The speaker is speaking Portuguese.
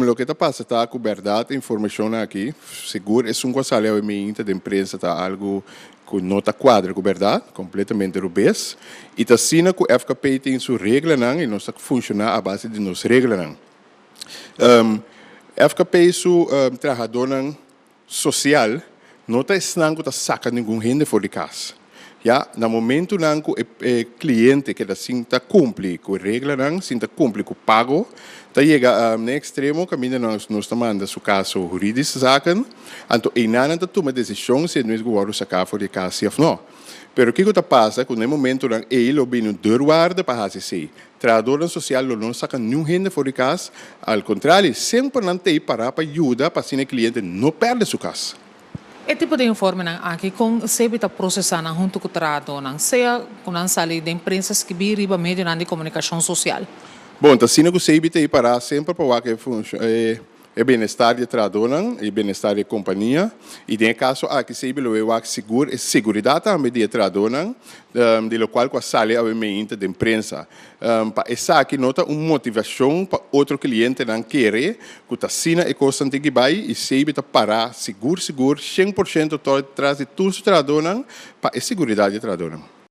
lo que está passa está com verdade informação aqui, seguro, é um coisa a minha da imprensa está algo com nota quadra com verdade, completamente rubês, e está sendo que o FKP tem sua regra não e não está funcionar a base de nossas regras não. FKP su trabalhador social não está ensinando que saca nenhum rende fora de casa. Ja, no momento que o cliente que está cumpre com a regra, está cumpre com o pago, está chega no extremo, caminha nós manda seu caso jurídico zaken, então e nada está toma decisão se nós vamos sacar fora de casa ou não. Pero o que está passa que no momento que ele ou bem deurguarda para fazer isso, trabalhador social não saca nenhum rende fora de casa, ao contrário, sempre não tem para ajudar para que o cliente não perde sua casa. E tipo de informe aqui com sempre está processando junto com o trabalhador, seja com a sala de empresas que viriba meio de comunicação social. Bom, então se não sei está para sempre para que é bem-estar de trabalhador e bem-estar de companhia e tem caso aqui se ele é seguro e segurança também de trabalhador de lo qual com a sala obviamente de imprensa para essa aqui nota uma motivação para outro cliente não querer que está sina e coisa que vai e se ele para seguro 100% todo atrás de tudo trabalhador para a segurança de trabalhador.